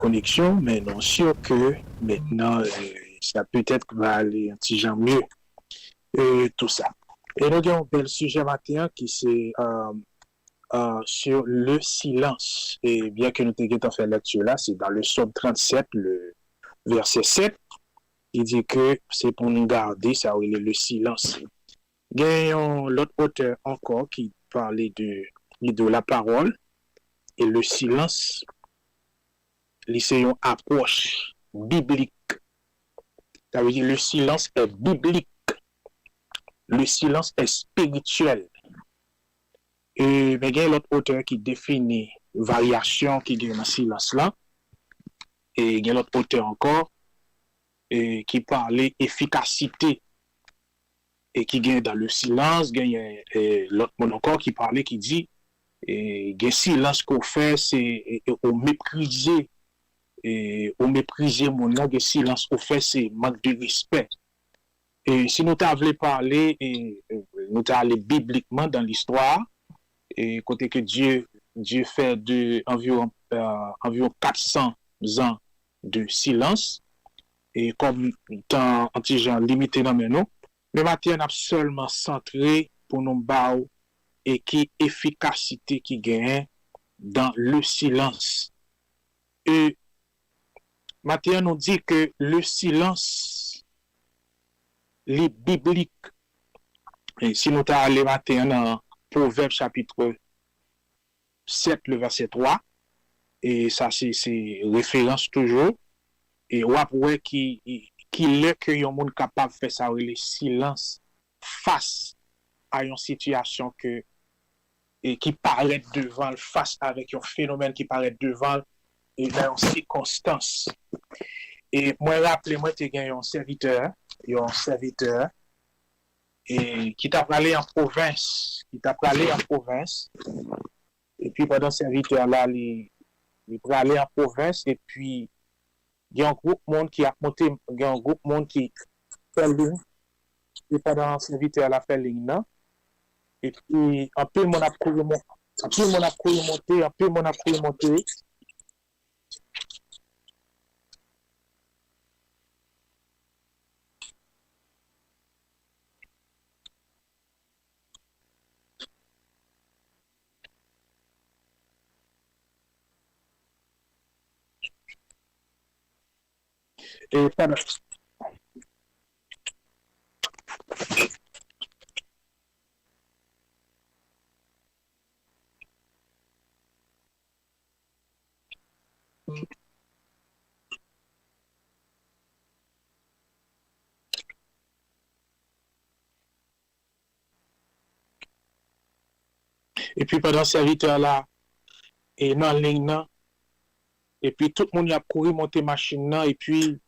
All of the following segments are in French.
connexion, mais non sûr que maintenant, ça peut-être va aller un petit genre mieux, tout ça. Et nous avons un bel sujet matin qui c'est sur le silence. Et bien que nous ayons fait lecture là, c'est dans le psaume 37, le verset 7, il dit que c'est pour nous garder, ça oui, le silence. Gagnons l'autre auteur encore qui parlait de la parole et le silence, c'est une approche biblique. Ça veut dire le silence est biblique, le silence est spirituel. Et mais il y a l'autre auteur qui définit variation qui est dans le silence là. Et il y a l'autre auteur encore qui parlait efficacité et qui gagne dans le silence. Il y a l'autre monde encore qui parlait qui dit il y a silence qu'on fait c'est au mépriser mon nom, le silence qu'on fait c'est manque de respect. Et si nous t'avons parlé nous t'avons allé bibliquement dans l'histoire et côté que Dieu fait environ 400 ans de silence et comme dans un petit genre limité dans nous, le matin on a seulement centré pour nous bao et qui efficacité qui gagne dans le silence. Et matin nous dit que le silence est biblique. Et si nous t'allons aller matin dans Proverbe chapitre 7, le verset 3, et ça c'est référence toujours, et après qui est que yon monde capable de faire ça, le silence face à une situation qui paraît devant, face avec un phénomène qui paraît devant, et dans une circonstance. Et moi, rappelez-moi, tu as un serviteur, et qui t'a parlé en province, et puis pendant ce serviteur là, il peut aller en province, et puis il y a un groupe monde qui a monté, il y a un groupe monde qui fait ligne, et pendant ce serviteur là fait ligne là, et puis un peu mon a couru monter, et pendant et puis pendant ce serviteur là, et dans la ligne là, et puis tout le monde a couru monter machine là, et puis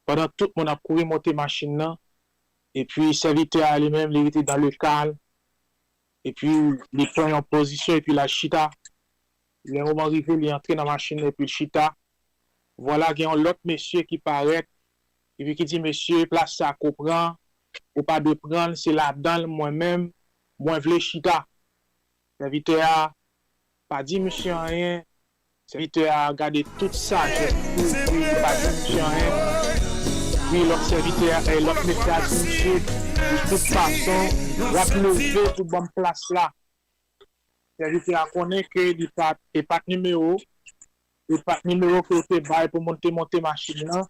pendant tout le monde a couru monter machine là, et puis le serviteur lui-même, il était dans le calme, et puis il prend en position, et puis la chita, il est moment arrivé, il est entré dans la machine, et puis le chita, voilà, il y a un autre monsieur qui paraît, et puis qui dit, monsieur, place ça, comprend, ou pas de prendre, c'est là-dedans, moi-même, moi, je veux chita. Le serviteur a pas dit, monsieur, rien, le serviteur a regardé tout ça, puis pas dit, monsieur, rien. Oui, l'autre serviteur et l'autre monsieur a dit, monsieur, de toute façon, va lever pour bonne place là. Le serviteur a connaît que il n'est pas numéro que tu bail pour monter machine là.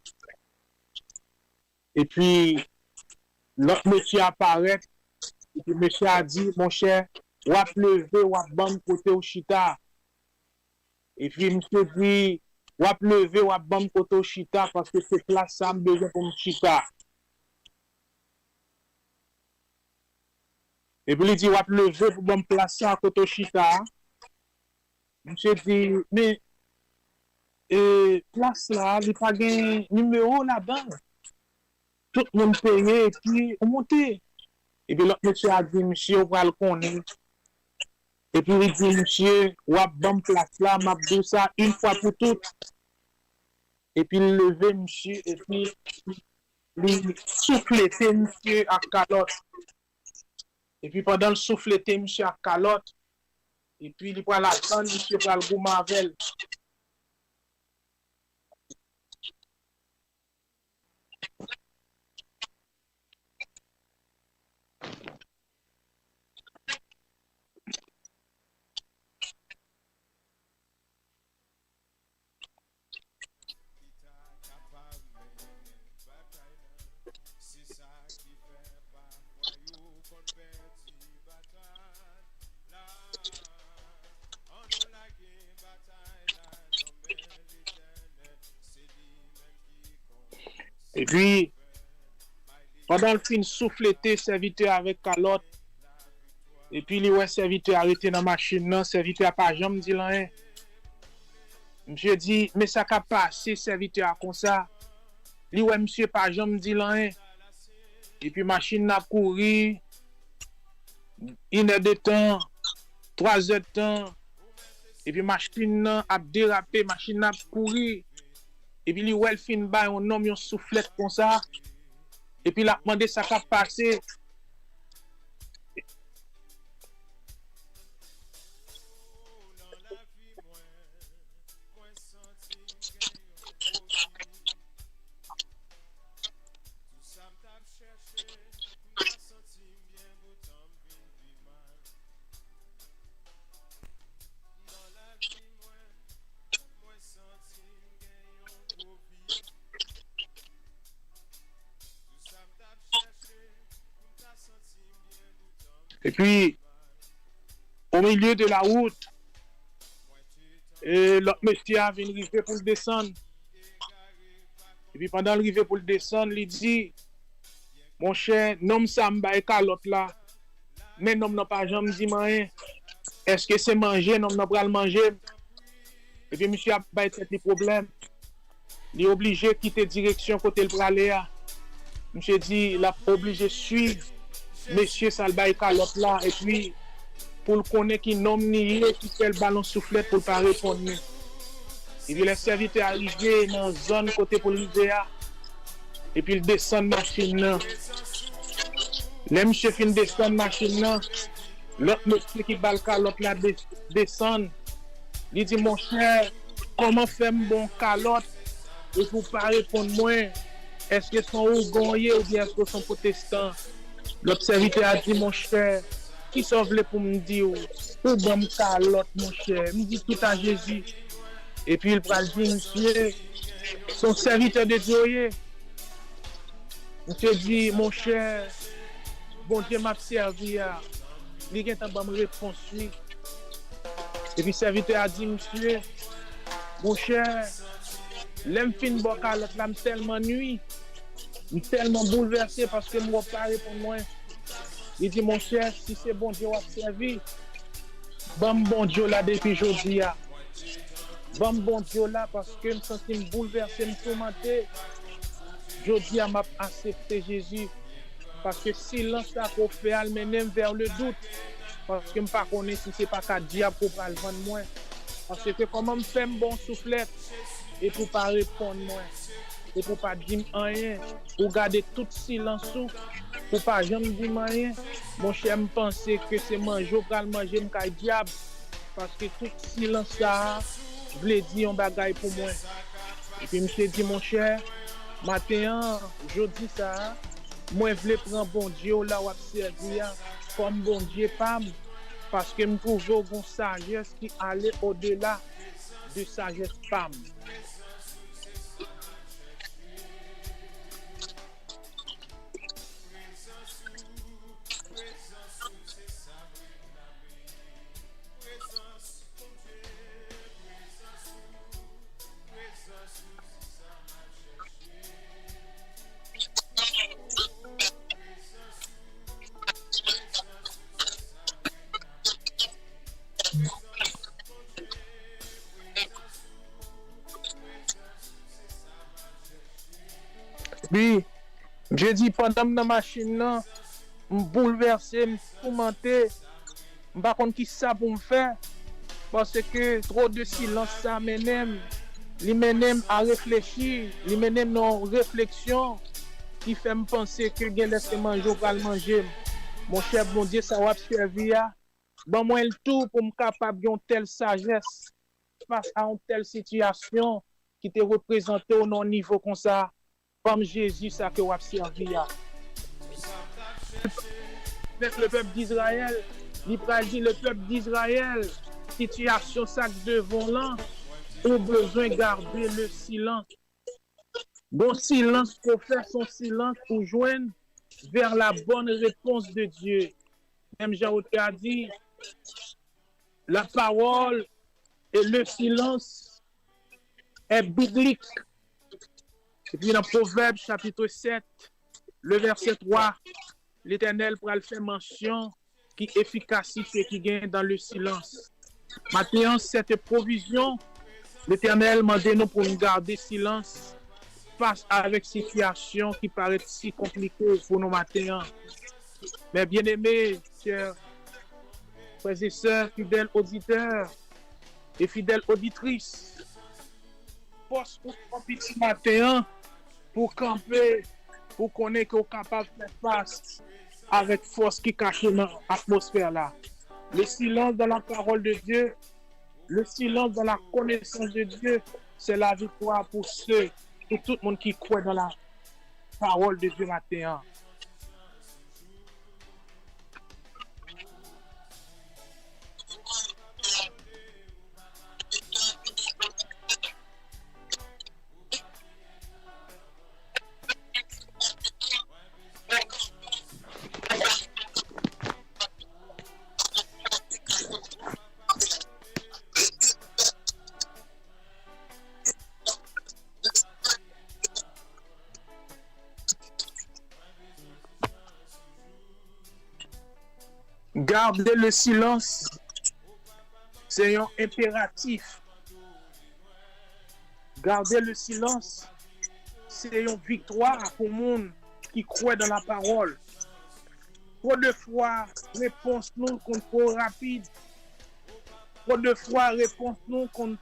Et puis, l'autre monsieur apparaît, et puis monsieur a dit, mon cher, va lever, va bonne côté au chita. Et puis, monsieur dit, va lever, va bonne côté au chita, parce que c'est place ça, me besoin pour me chita. Et puis, il dit, va lever pour me placer à côté au chita. Monsieur dit, mais, place là, il n'y a pas de numéro là-dedans. Tout le monde paye, et puis, on monte. Et puis, l'autre monsieur a dit, monsieur, on va le connaître. Et puis, il dit, monsieur, on va bonne place là, m'a dit ça une fois pour toutes. Et puis, il levé, monsieur, et puis, il souffletait, monsieur, à calotte. Et puis, pendant le souffletait, monsieur, à calotte, et puis, il prend la tonne, monsieur, pour le goût mavel. Et puis, pendant le fin souffleté, serviteur avec calotte, et puis, les serviteur arrêté dans la machine, non, serviteur pas jamais dit rien. Monsieur dit, mais ça qu'a passé, serviteur comme ça. Li ouais, monsieur pas jamais dit rien. Et puis, machine n'a couru, 1 heure de temps, 3 heures de temps. Et puis, machine a dérapé, machine a couru. Et puis, li ouais, fin ba, on nomme yon soufflette comme ça. Et puis, la demandé ça qu'a passé. Et puis, au milieu de la route, l'autre monsieur a venu arriver pour le descendre. Et puis, pendant l'arrivée pour le descendre, il dit, mon cher, nom ça m'a calotte là, mais nom n'a pas jamais dit rien. Est-ce que c'est manger, nom n'a pas le manger? Et puis, monsieur a pas été problème. Il est obligé de quitter direction côté le praléa. Monsieur dit, il a obligé de suivre monsieur Salbaï calotte là, et puis, pour le connaître qui nomme ni qui fait le ballon soufflette pour ne pas répondre. Et puis, les serviteurs arrivés dans la zone côté pour l'IDEA, et puis, il descend de machine là. Les monsieur fin descend de machine là, l'autre monsieur qui bat le calotte là descend. Il dit, mon cher, comment faire un bon calotte et pour pas répondre moi? Est-ce que sont ougoniers ou bien est-ce que sont protestants? L'autre serviteur a dit, mon cher, qui sont venus pour me dire, ou bon calotte, mon cher? Me dit tout à Jésus. Et puis il va dire, monsieur, son serviteur de Dieu. Monsieur dit, mon cher, bon Dieu m'a servi. Il y a une réponse. Et puis le serviteur a dit, monsieur, mon cher, l'aime fin bon calotte, l'aime tellement nuit. Je suis tellement bouleversé parce que moi pas répondre moi. Il dit, mon cher, si c'est bon Dieu a servi, bon Dieu là depuis aujourd'hui. Bon Dieu là parce que je me sens bouleversé, me tourmenté. Aujourd'hui, m'a accepté Jésus. Parce que silence a qu'on fait, elle mène vers le doute. Parce que je ne connais pas si c'est pas qu'à diable pour pas le vendre moi. Parce que comment me faire un bon soufflet et pour pas répondre moi. Et pour pas dire rien, pour garder tout silence, pour pas jamais dire rien, mon cher me penser que c'est manger ou pas manger me diable parce que tout silence ça voulait dire un bagaille pour moi. Et puis monsieur dit mon cher, matin jeudi ça, moi je voulais prendre bon Dieu là ou servir comme bon Dieu pas parce que me trouve une sagesse qui allait au-delà de sagesse femme. Puis, je dis pendant que la machine là, me bouleversé, me tourmenté, je ne sais pas qui ça pour me faire parce que trop de silence ça m'énerve, il m'énerve à réfléchir, il m'énerve dans réflexion qui fait me penser que je laisse manger ou pas manger. Mon cher bon Dieu, ça va servir. Bon moi le tout pour me capable d'une telle sagesse face à une telle situation qui te représente au non niveau comme ça. Comme Jésus, ça que vous avez servi. Avec le peuple d'Israël, il dit le peuple d'Israël, situation ça devant là, ont besoin de garder le silence. Bon silence pour faire son silence pour joindre vers la bonne réponse de Dieu. Même Jean a dit, la parole et le silence est biblique. Et puis dans Proverbe chapitre 7, le verset 3, l'Éternel pourra faire mention qui efficacité qui gagne dans le silence. Maintenant, cette provision, l'Éternel m'a dit nous pour nous garder silence face avec situation qui paraît si compliquée pour nous maintenant. Mais bien aimés, chers frères et sœurs, fidèles auditeurs et fidèles auditrices, poste pour petit matin pour camper, pour connaître qu'on est capable de faire face avec force qui cache dans l'atmosphère là. Le silence dans la parole de Dieu, le silence dans la connaissance de Dieu, c'est la victoire pour ceux, pour tout le monde qui croit dans la parole de Dieu matin. Garder le silence, c'est un impératif. Garder le silence, c'est une victoire pour le monde qui croit dans la parole. Trop de fois, réponse nous qu'on trop rapide. Trop de fois, réponse nous qu'on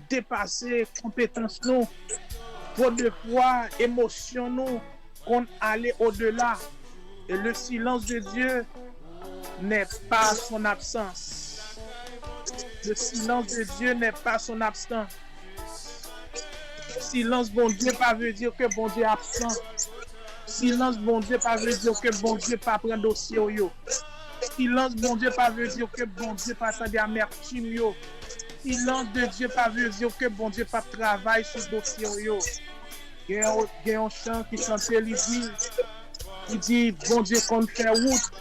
dépasse compétence nous. Trop de fois, émotion nous qu'on allait au-delà. Et le silence de Dieu n'est pas son absence. Le silence de Dieu n'est pas son absence. Silence bon Dieu pas veut dire que bon Dieu est absent. Silence bon Dieu pas veut dire que bon Dieu pas prend dossier yo. Silence bon Dieu pas veut dire que bon Dieu pas attendre amertume yo. Silence de Dieu pas veut dire que bon Dieu pas travaille sur dossier yo. Il y a un chant qui chante il dit bon Dieu qu'on fait route.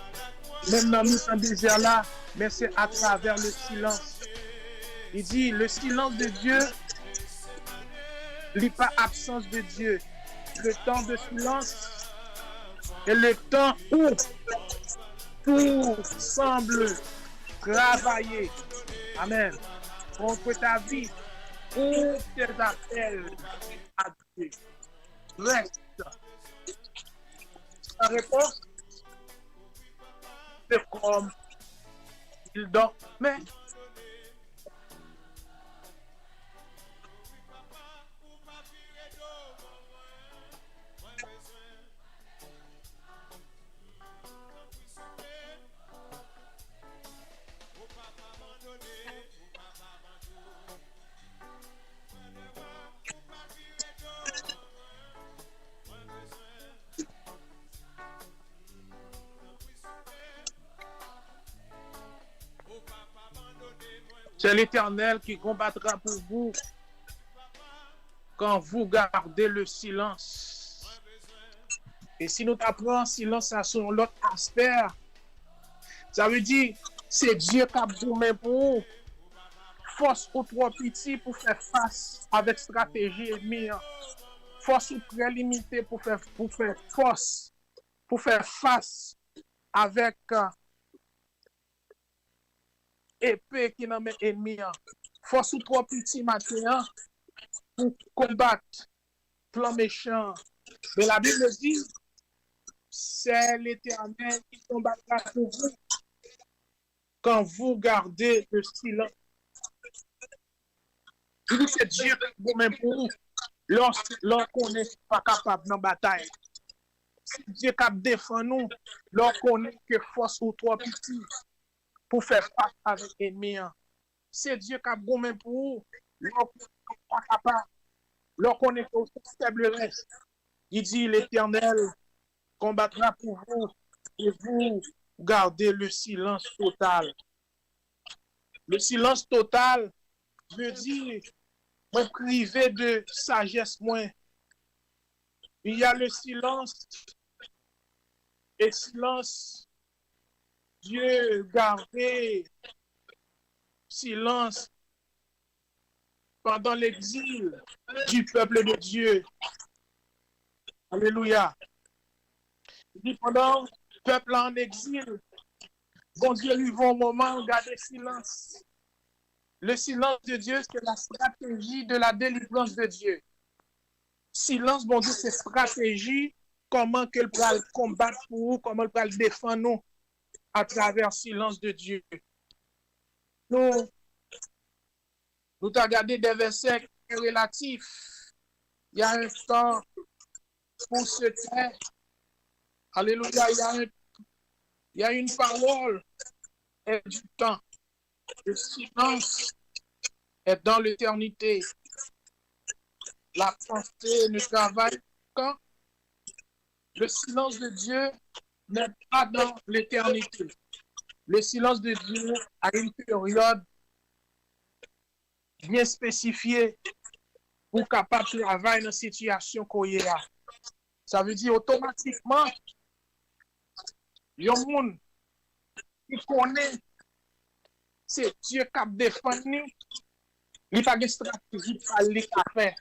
Même dans le désert là, mais c'est à travers le silence. Il dit le silence de Dieu n'est pas absence de Dieu. Le temps de silence est le temps où tout semble travailler. Amen. Contre ta vie ou tes appels à Dieu. Reste. La réponse, c'est comme il dort. Mais c'est l'Éternel qui combattra pour vous quand vous gardez le silence. Et si nous apprenons silence à son l'autre aspect, ça veut dire c'est Dieu qui a boumé pour vous. Force ou trop petit pour faire face avec stratégie ennemie. Force ou très limitée pour faire force, pour faire face avec épée qui n'a pas ennemi. Force ou trop petit matin pour combattre plan méchant. Mais la Bible dit, c'est l'Éternel qui combattra pour vous quand vous gardez le silence. Il dit c'est Dieu qui vous met pour vous lorsqu'on n'est pas capable dans la bataille. C'est Dieu qui défend nous lorsqu'on est que force ou trop petit pour faire face avec l'ennemi. C'est Dieu qui a gommé pour vous lorsqu'on n'est pas capable, lorsqu'on est au faible reste. Il dit l'Éternel combattra pour vous et vous gardez le silence total. Le silence total veut dire me priver de sagesse moins. Il y a le silence et silence. Dieu garder silence pendant l'exil du peuple de Dieu. Alléluia. Il dit pendant le peuple en exil, bon Dieu, lui va un moment, garder silence. Le silence de Dieu, c'est la stratégie de la délivrance de Dieu. Silence, bon Dieu, c'est stratégie, comment qu'elle va le combattre pour vous, comment elle va le défendre nous à travers le silence de Dieu. Nous avons regardé des versets relatifs. Il y a un temps pour se taire. Alléluia, il y a une parole et du temps. Le silence est dans l'éternité. La pensée ne travaille quand le silence de Dieu n'est pas dans l'éternité. Le silence de Dieu a une période bien spécifiée pour capable de travailler dans la situation qu'on y a. Ça veut dire automatiquement, il y a un monde qui connaît c'est Dieu qui a défendu, il n'y a pas de stratégie pour aller faire.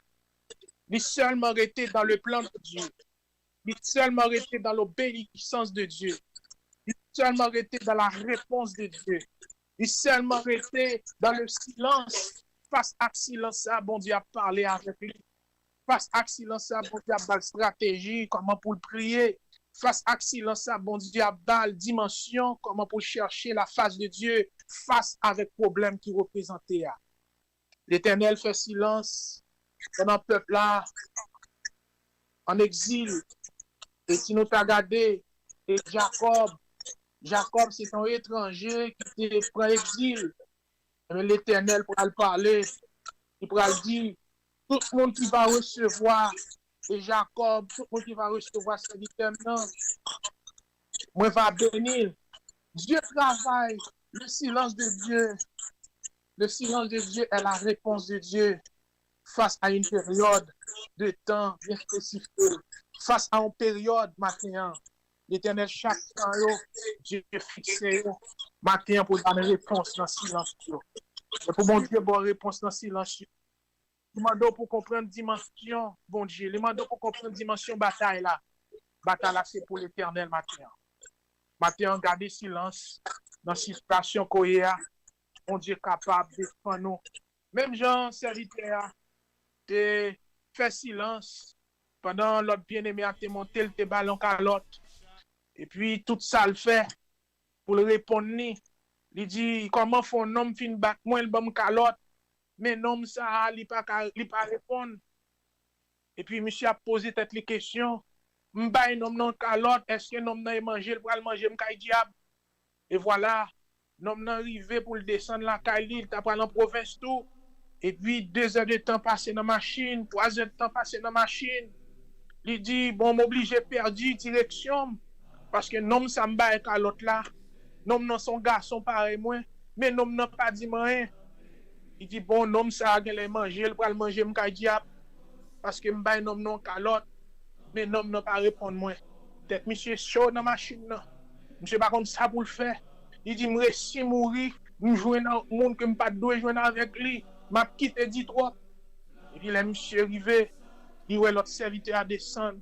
Il est seulement resté dans le plan de Dieu. Il est seulement resté dans l'obéissance de Dieu. Il est seulement resté dans la réponse de Dieu. Il est seulement resté dans le silence. Face à silence, bon Dieu a parlé avec lui. Face à silence, bon Dieu a une stratégie, comment pour le prier. Face à silence, bon Dieu a une dimension, comment pour chercher la face de Dieu face avec le problème qui représentait. L'Éternel fait silence pendant le peuple là, en exil. Et si nous avons regardé, et Jacob c'est un étranger qui était pris en exil. Mais l'Éternel pourra le parler, il pourra le dire, tout le monde qui va recevoir, et Jacob, tout le monde qui va recevoir ce serviteur, moi va bénir. Dieu travaille, le silence de Dieu. Le silence de Dieu est la réponse de Dieu face à une période de temps bien spécifique, face à une période matin. L'Éternel, chaque temps, Dieu fixé, matin pour donner réponse dans le silence. Et pour mon Dieu, bonne réponse dans le silence. Demandons pour comprendre dimension, bon Dieu. Demandons pour comprendre dimension bataille là. Bataille là, c'est pour l'Éternel matin. Matin, gardez silence dans la situation qu'on y a. Mon Dieu capable de défendre nous. Même Jean, serviteur, te fait silence pendant l'autre bien-aimé a te monté le ballon calotte. Et puis, tout ça le fait pour le répondre. Il dit, comment faut un homme fin battre moi le bon calotte, mais l'homme ça, il pas répondre. Et puis, monsieur a posé toutes les questions. M'ba un homme non calotte, est-ce que l'homme n'a mangé, il va manger m'kay diable? Et voilà, l'homme n'a arrivé pour le descendre la caille, il t'a pris en province tout. Et puis, 2 heures de temps passé dans la machine, 3 heures de temps passé dans la machine. Il dit, bon, m'oblige perdu direction, parce que l'homme ça m'ba et calotte là. L'homme non son garçon pareil moi, mais l'homme n'a pas dit rien. Il dit, bon, l'homme ça a gagné manger, il va le manger m'kay diable, parce que m'ba un homme non calotte. Mais l'homme n'a pas répondu moi. Peut-être monsieur chaud dans la machine là. Monsieur pas comme ça pour le faire. Il dit me si mourir, me joindre dans monde que me pas doit joindre avec lui. M'a quitté dit trop. Et puis là monsieur arrivé, il voit l'autre serviteur à descendre.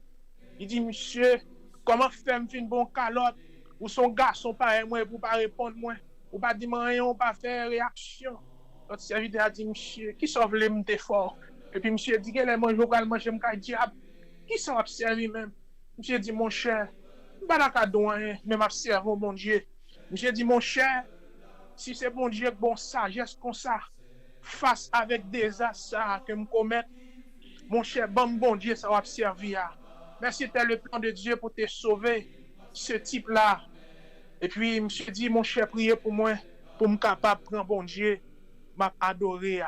Il dit monsieur, comment faire me fin bon calotte ou son garçon pareil moi pour pas répondre moi. Ou pas dire rien, ou pas faire réaction. L'autre serviteur a dit monsieur, qui sauve les me fort. Et puis monsieur dit que les manger pour manger me diable. Qui s'en observe même? Monsieur dit, mon cher, je ne vais pas donner, mais m'observe, mon Dieu. Monsieur dit, mon cher, si c'est bon Dieu, bon sagesse comme ça, face avec des assassins que me commettent, mon cher, bon Dieu, ça va servir. Mais c'était le plan de Dieu pour te sauver, ce type-là. Et puis, monsieur dit, mon cher, priez pour moi, pour me capable de prendre bon Dieu, m'adorer.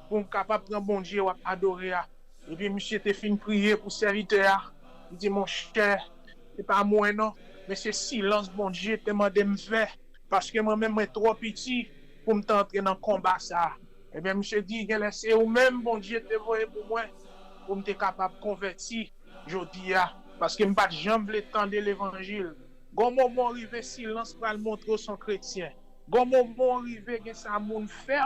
Pour me capable de prendre bon Dieu, m'adorer. Et puis, monsieur te fin prier pour serviteur. Il dit, mon cher, c'est pas moi non, mais c'est silence, bon Dieu, te demande de me faire. Parce que moi-même, je suis trop petit pour me tenter dans le combat ça. Et bien, monsieur dit, c'est vous-même, bon Dieu, te voyez pour moi, pour me capable de convertir, je dis, parce que je ne pas jamais tendre l'évangile. Quand moment arrivé, silence pour le montrer son chrétien. Quand moment arrivé, que ça moun fait,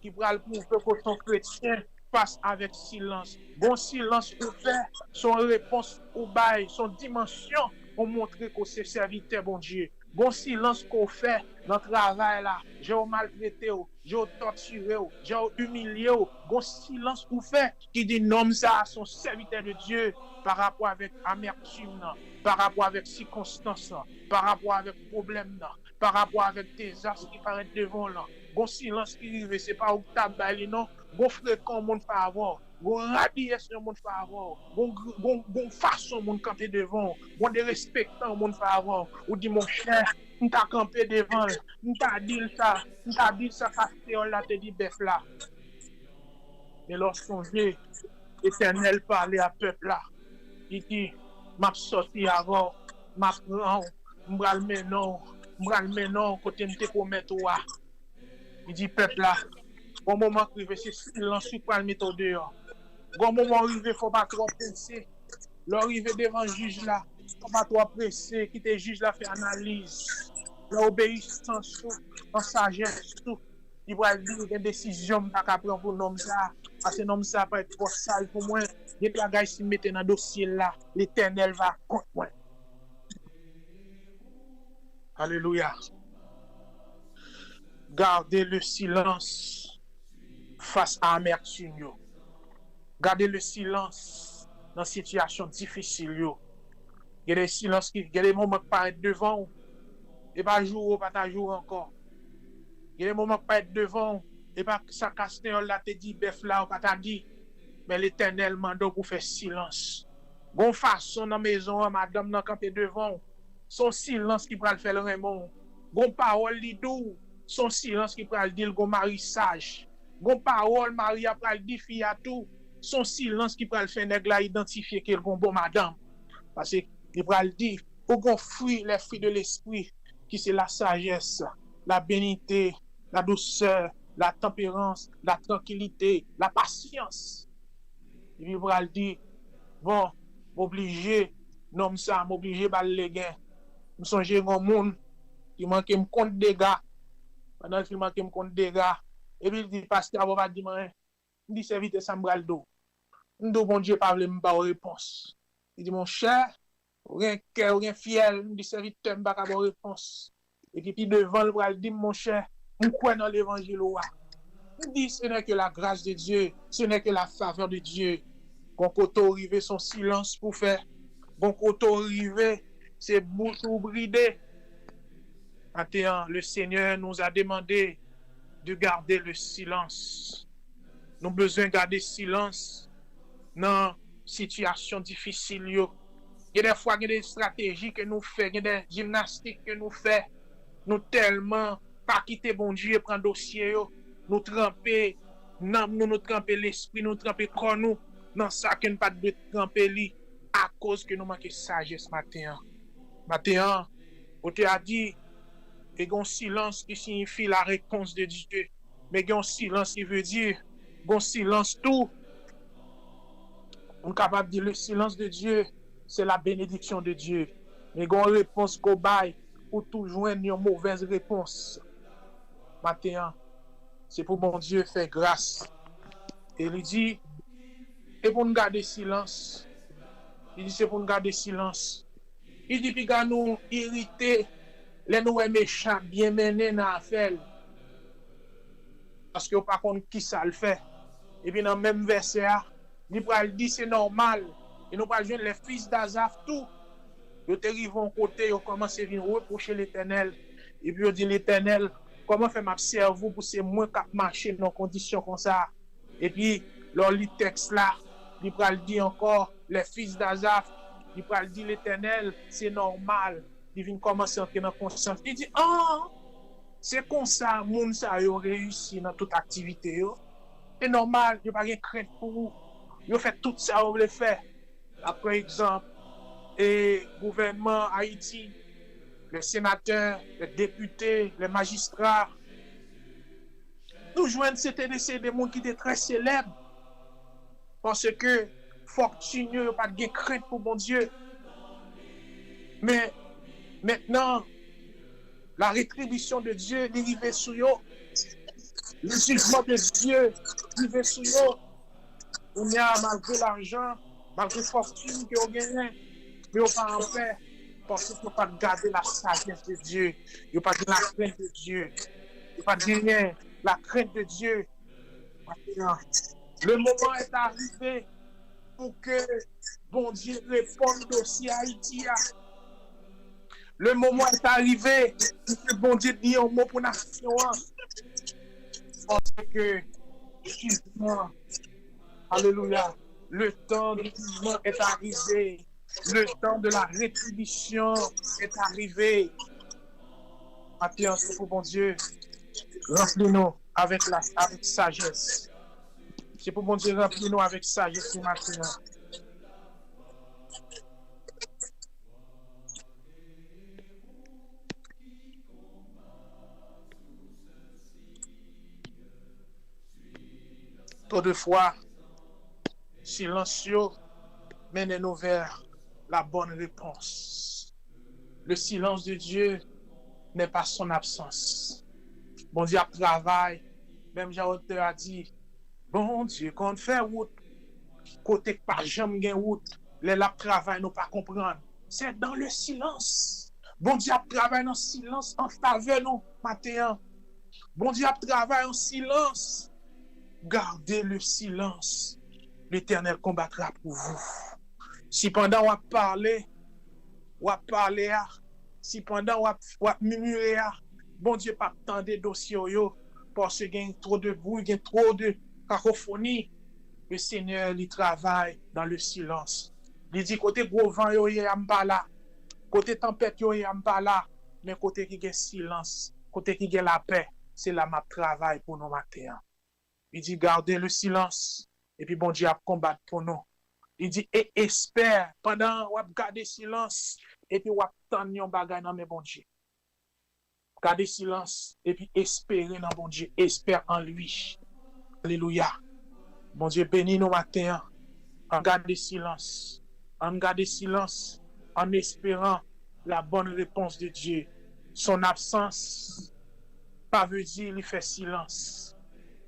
qui pral prouver que son chrétien face avec silence. Bon silence ou fait, son réponse ou bail, son dimension pour montrer que c'est serviteur bon Dieu. Bon silence qu'on fait dans le travail là, j'ai maltraité, j'ai torturé, j'ai humilié, bon silence qu'on fait qui dit non ça son serviteur de Dieu par rapport avec amertume, par rapport avec circonstances, par rapport avec problème, par rapport avec désastre qui paraît devant là. Bon silence qui arrive, c'est pas au tabac non, bon fréquent monde pas avoir. Bon radiation monde pas avoir, bon façon monde camper devant, bon de respectant monde pas avoir. Ou dit mon cher, on t'a campé devant, on t'a dit ça pasteur là te dit bœuf là. Mais lorsqu'on vient, l'Éternel parlait à peuple là, il dit m'a sorti avant, m'a prend, m'bral menon côté m'te promet toi. Il dit peuple là, bon moment arrivé c'est silence sur pas le mettre dehors. Bon moment arrivé faut pas trop penser. L'arrivée devant juge là, faut pas trop presser, qui te juge là fait analyse. L'obéissance en sagesse tout. Il va dire une décision pas qu'à prendre pour nom ça parce que nom ça pas être trop sale pour moi. Il y a des gars qui mettent dans dossier là, l'Éternel va contre moi. Alléluia. Gardez le silence face à amertume. Gardez le silence dans situation difficile. Il y a des silences il y a des moments qui paraissent devant et pas jour pas ta jour encore. Il y a des moments qui paraissent devant et pas ça casteur là te dit bœuf là pas ta dit mais l'Éternel mande pour faire silence. Bon façon dans maison madame nan camper devant son silence qui pral faire le Raymond. Bon parole li dou son silence qui pral dire gon mari sage. Bon parole Maria pral di fille à tout son silence qui pral faire nèg la identifier qu'elle bon madame parce que il pral dire pour gon fruit les fruits de l'esprit qui c'est la sagesse, la bénité, la douceur, la tempérance, la tranquillité, la patience. Il pral dire bon m'obligé nom ça m'obligé bal les gain. Me songe gon monde qui manque me compte dégâts pendant qu'il manque me compte dégâts et puis il dit pasteur va dire moi il dit serviteur ça m'bral do. M'do bon Dieu pas veut me ba réponse. Il dit mon cher rien cœur rien fiel me dit serviteur m'pa ka ba réponse. Et puis devant le bral dit mon cher me croit dans l'évangile wa. Il dit ce n'est que la grâce de Dieu, ce n'est que la faveur de Dieu. Bon côté arrivé son silence pour faire. Bon côté arrivé c'est bouche ou bridé. Maintenant, le Seigneur nous a demandé de garder le silence. Nous avons besoin de garder silence dans situation difficile. Il y a des fois des stratégies que nous faisons, il y a des gymnastiques que nous faisons. Nous tellement pas quitter bon Dieu prendre dossier, nous tremper nous tremper l'esprit, nous tremper corps nous dans ça que nous pas de tremper lui à cause que nous manquons sagesse matin. Matin, on te a dit et un silence qui signifie la réponse de Dieu. Mais un silence qui veut dire un silence tout. On est capable de dire le silence de Dieu, c'est la bénédiction de Dieu. Mais une réponse qu'on baille pour toujours une mauvaise réponse. Maintenant, c'est pour bon Dieu faire grâce. Et il dit, et pour nous garder silence. Il dit, c'est pour nous garder silence. Il dit, puis nous irriter, les nous méchants, bien menés dans l'affaire. Parce que vous ne savez pas qui ça le fait. Et puis dans le même verset, il dit, c'est normal. Et nous pas jouer les fils d'Azaph, tout. Ils te arrivent à côté, ils commencent à venir reprocher l'Éternel. Et puis ils disent, l'Éternel, comment faire ma cerveau pour c'est moi qui marcher dans des conditions comme ça. Et puis, dans le texte là, il dit encore, les fils d'Azaph, il dit l'Éternel, c'est normal. Il vient commencer à entrer dans la conscience. Il dit, c'est comme ça, moun ça a réussi dans toute activité. C'est normal, il n'y a pas de crainte pour vous. Il fait tout ça, vous le faire. Par exemple, le gouvernement Haïti, les sénateurs, les députés, les magistrats, nous joignent c'était des gens qui étaient très célèbres. Parce que fortuneux, pas de crainte pour bon Dieu. Mais maintenant, la rétribution de Dieu est arrivée sur eux. Le jugement de Dieu qui veut sur nous. On y a malgré l'argent, malgré la fortune que vous gagnez, mais on pas en paix. Parce qu'il ne faut pas garder la sagesse de Dieu. Il ne faut pas la crainte de Dieu. Il ne faut pas gagner la crainte de Dieu. Le moment est arrivé pour que bon Dieu réponde au dossier Haïti. Le moment est arrivé pour que bon Dieu dise un mot pour la nation. Parce que, jugement, alléluia, le temps du jugement est arrivé. Le temps de la rétribution est arrivé. Maintenant, c'est pour bon Dieu. Remplis-nous avec sagesse. C'est pour bon Dieu, remplis-nous avec sagesse maintenant. Trop de fois, silencieux mène-nous vers la bonne réponse. Le silence de Dieu n'est pas son absence. Bon Dieu travaille, même Jean-Auteur a dit, bon Dieu, quand on fait route, côté pas jamais gain route, les la travail nous pas comprendre. C'est dans le silence. Bon Dieu travaille dans le silence en faveur nous matin. Bon Dieu travaille en silence. Gardez le silence. L'Éternel combattra pour vous. Si pendant on parle, si pendant on murmurer, bon Dieu pas tant de dossiers parce qu'il y a trop de bruit, il y a trop de cacophonie. Le Seigneur il travaille dans le silence. Il dit côté gros vent yo y a pas là, côté tempête yo y a pas là, mais côté qui est silence, côté qui est la paix, c'est là ma travail pour nous matin. Il dit gardez le silence et puis bon Dieu a combattre pour nous. Il dit et espère pendant ou garder silence et puis ou attendre yon bagay dans mes bon Dieu. Garder silence et puis espérer dans bon Dieu, espère en lui. Alléluia. Bon Dieu bénis nous matin en garder silence. En garder silence en espérant la bonne réponse de Dieu. Son absence pas veut dire il fait silence.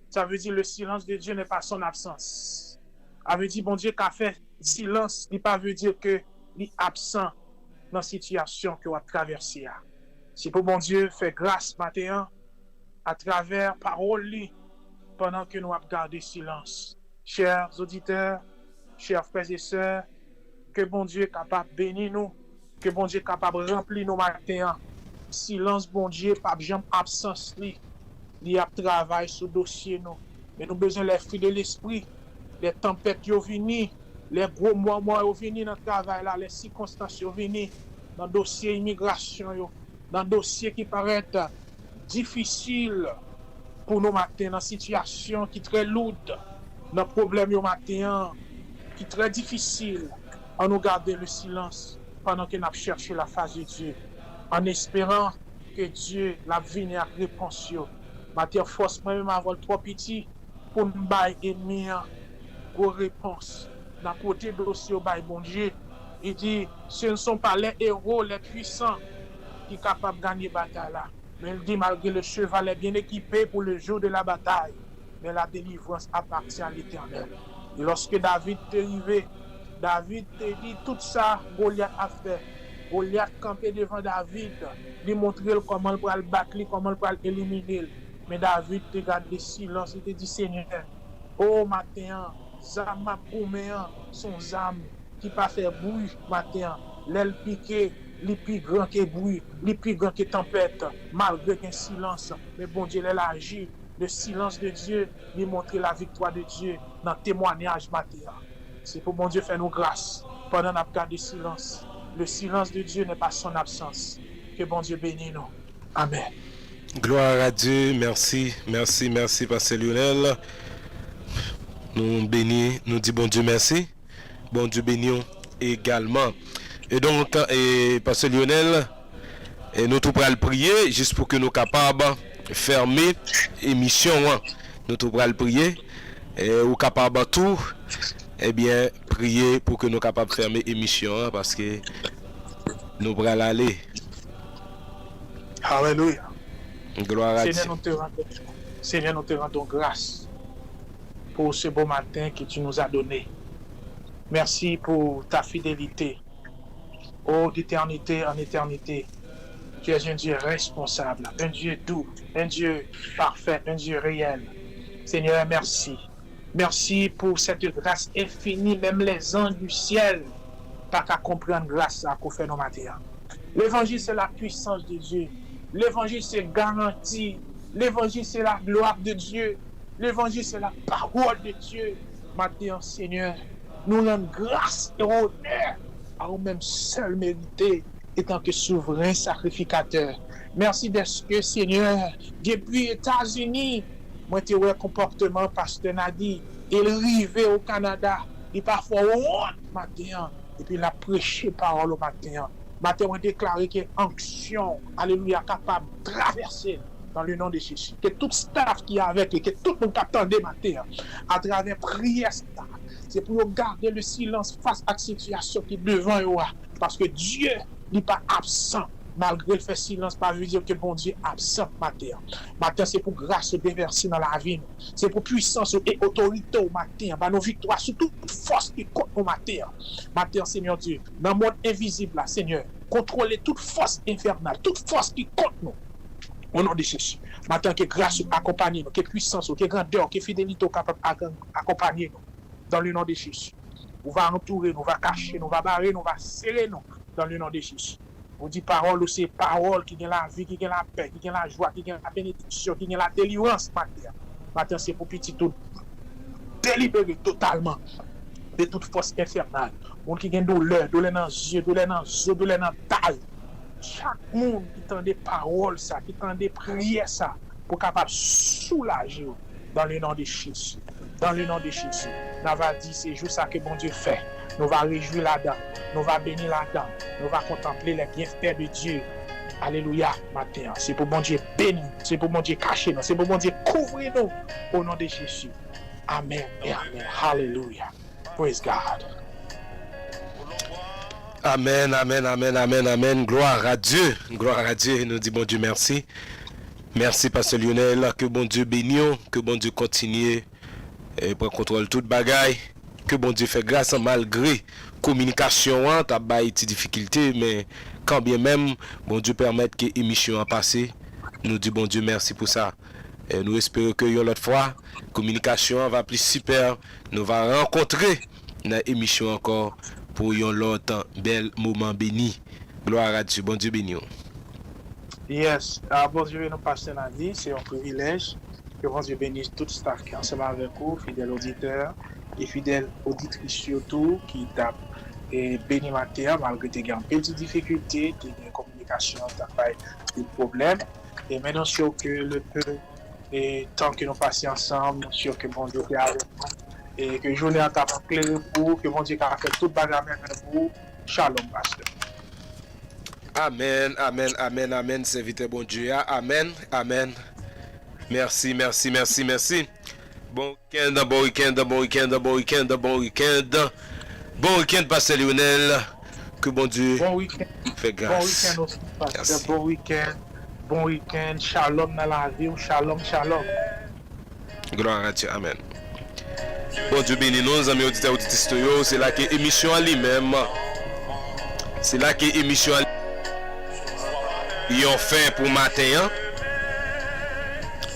Ça veut dire le silence de Dieu n'est pas son absence. Ça veut dire bon Dieu qui a fait silence, il pas veut dire que il est absent dans la situation que vous avez traversée. C'est pour bon Dieu faire grâce matin à travers parole pendant que nous avons gardé silence. Chers auditeurs, chers frères et sœurs, que bon Dieu est capable de bénir nous, que bon Dieu est capable de remplir nos matins. Silence, bon Dieu, pas jamais absence. Il y a travail sur le dossier. Mais nous avons besoin des fruits de l'esprit, les tempêtes qui viennent, les gros mois qui viennent dans le travail, les circonstances qui viennent dans le dossier immigration, dans le dossier qui paraît difficile pour nous matin, dans une situation qui est très lourde, dans le problème matin, qui est très difficile, en nous garder le silence pendant que nous cherchons la face de Dieu, en espérant que Dieu la vienne à réponse. Matin, force moi-même avoir trop petit pour nous bailler ennemi une réponse. D'un côté dossier au bail bon Dieu, il dit ce ne sont pas les héros, les puissants qui sont capables de gagner la bataille là. Mais il dit malgré le cheval est bien équipé pour le jour de la bataille, mais la délivrance appartient à l'Éternel. Et lorsque David est arrivé, David te dit tout ça, Goliath a fait. Goliath campé devant David, lui montrer comment il peut le battre, comment il peut l'éliminer. Mais David te garde le silence, il te dit Seigneur, oh matin, zam son zam qui pas fait bruit matin, l'aile piqué, les plus grand que bruit, les plus grand que tempête, malgré qu'un silence. Mais bon Dieu, elle agit. Le silence de Dieu lui montre la victoire de Dieu dans le témoignage matin. C'est pour bon Dieu faire nous grâce pendant notre garde de silence. Le silence de Dieu n'est pas son absence. Que bon Dieu bénisse nous. Amen. Gloire à Dieu, merci, Pasteur Lionel. Nous bénis, nous disons bon Dieu merci. Bon Dieu bénis également. Et donc, Pasteur Lionel, nous tout le prier juste pour que nous soyons capables de fermer l'émission. Nous tout le prier, ou capables tout, bien, prier pour que nous soyons capables de fermer l'émission parce que nous allons aller. Alléluia. Gloire à Dieu. Seigneur, nous te rendons grâce pour ce beau matin que tu nous as donné. Merci pour ta fidélité. Oh, d'éternité en éternité, tu es un Dieu responsable, un Dieu doux, un Dieu parfait, un Dieu réel. Seigneur, merci. Merci pour cette grâce infinie, même les anges du ciel, pas qu'à comprendre grâce à qu'on fait nos matins. L'évangile, c'est la puissance de Dieu. L'évangile, c'est garantie. L'évangile, c'est la gloire de Dieu. L'évangile, c'est la parole de Dieu. Maintenant, Seigneur, nous rendons grâce et honneur à nous-mêmes seuls mérités, étant que souverain sacrificateur. Merci d'être que, Seigneur, depuis les États-Unis, moi, tu vois comportement pasteur Nadi, il arrivé au Canada, il parfois honte matin, et puis il a prêché parole au matin. Matin, on a déclaré qu'il y a onction, alléluia, capable de traverser dans le nom de Jésus. Que tout staff qui est avec lui, que tout le monde qui attendait matin, à travers prière, c'est pour garder le silence face à la situation qui est devant eux. Parce que Dieu n'est pas absent. Malgré le fait silence, pas veut dire que bon Dieu est absent matin. Matin, c'est pour grâce déverser dans la vie. C'est pour puissance et autorité au matin. Bah, nos victoires, sur toute force qui compte au matin. Matin, Seigneur Dieu, dans le monde invisible, là, Seigneur, contrôler toute force infernale, toute force qui compte nous. Au nom de Jésus. Matin, que grâce accompagne nous, que puissance, que grandeur, que fidélité capable d'accompagner nous. Dans le nom de Jésus. On va entourer, nous va cacher, nous va barrer, nous va serrer nous. Dans le nom de Jésus. On dit parole, c'est parole qui gagne la vie, qui gagne la paix, qui gagne la joie, qui gagne la bénédiction, qui gagne la délivrance. Matin, c'est pour petit tout délibérer totalement de toute force infernale. On qui gagne douleur dans les yeux, douleur dans les os, douleur dans la taille. Chaque monde qui tend des paroles, ça, qui tend des prières, ça, pour capable soulager dans le nom de Jésus. Dans le nom de Jésus. Nous va dire, c'est juste ça que bon Dieu fait. Nous va réjouir là-dedans. Nous va bénir là-dedans. Nous va contempler les bienfaits de Dieu. Alléluia, matin. C'est pour bon Dieu bénir. C'est pour bon Dieu cacher nous. C'est pour bon Dieu couvrir nous. Au nom de Jésus. Amen et amen. Hallelujah. Praise God. Amen, amen, amen, amen, amen. Gloire à Dieu. Gloire à Dieu. Nous dit bon Dieu merci. Merci, Pasteur Lionel. Que bon Dieu bénisse. Que bon Dieu continue. Et pour contrôler toute bagaille. Que bon Dieu fait grâce malgré communication, t'as pas été difficulté, mais quand bien même, bon Dieu permette que l'émission a passé. Nous dit bon Dieu merci pour ça. Et nous espérons que l'autre fois, communication va plus super. Nous va rencontrer dans l'émission encore pour un l'autre bel moment béni. Gloire à Dieu, bon Dieu béni. Yes, bon Dieu nous passe la vie, c'est un privilège. Que bon Dieu bénisse tout le staff qui est ensemble avec vous, fidèles auditeurs et fidèles auditrices surtout, qui tapent et béni matin, malgré tes petites difficultés, tes communications, t'as pas de problème. Et maintenant, sûr que le peu, et tant que nous passons ensemble, sûr que bon Dieu est avec nous. Et que journée en tapant clair pour, que bon Dieu a fait toute bagarre avec vous. Shalom, pasteur. Amen, amen, amen, amen, serviteur bon Dieu. Amen, amen. Merci, merci, merci, merci. Bon week-end, bon week-end, bon week-end, bon week-end, bon week-end. Bon week-end, Pasteur Lionel. Que bon Dieu fait grâce. Bon week-end aussi, Pasteur. Bon week-end. Bon week-end. Shalom dans la vie. Shalom, shalom. Gloire à Dieu. Amen. Bon Dieu bénis nous, amis auditeurs, auditrices. C'est là que l'émission en lui-même. C'est là que l'émission ils ont fait pour matin. Hein?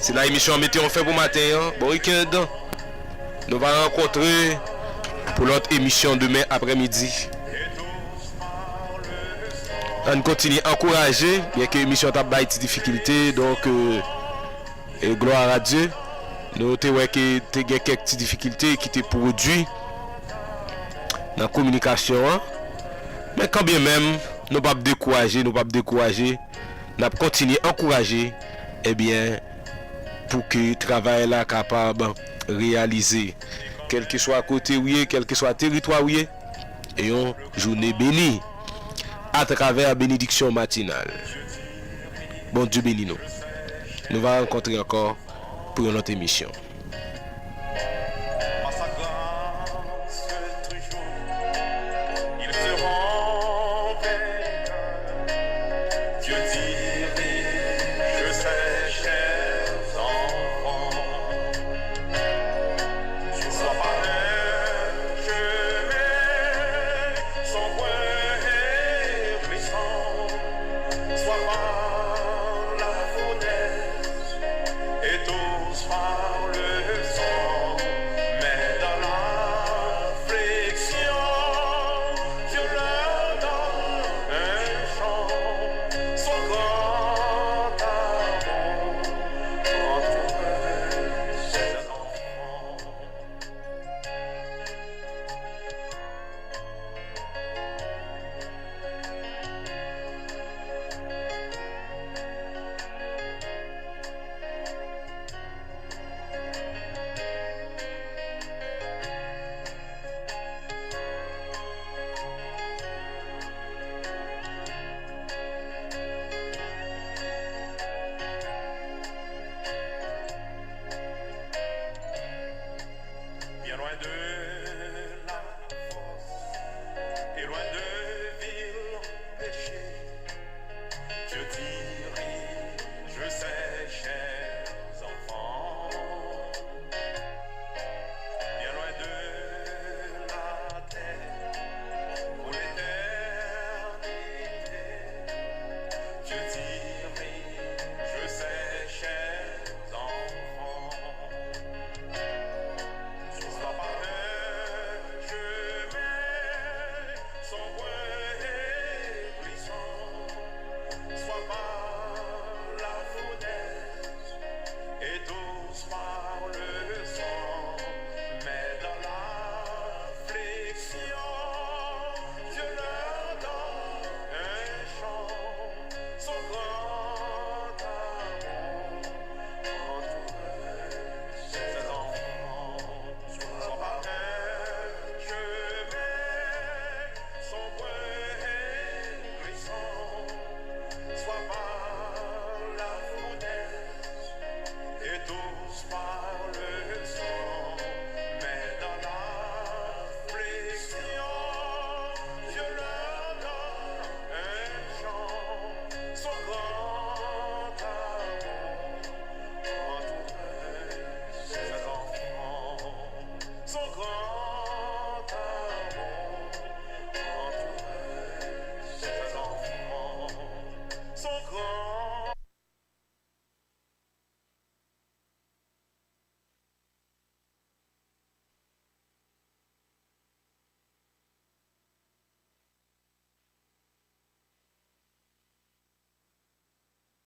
C'est la émission mettez on fait pour matin. Hein? Bon week-end. Nous allons rencontrer pour l'autre émission demain après-midi. On continue à encourager, bien que l'émission a des difficultés, donc gloire à Dieu. Nous avons que tu as quelques petites difficultés qui te produisent dans la communication. Hein? Mais quand bien même, nous ne pas décourager, nous continuer à encourager, eh bien, pour que le travail là capable de réaliser, quel que soit côté où quel que soit territoire où et une journée bénie à travers la bénédiction matinale. Bon Dieu bénis nous. Nous allons rencontrer encore pour notre émission.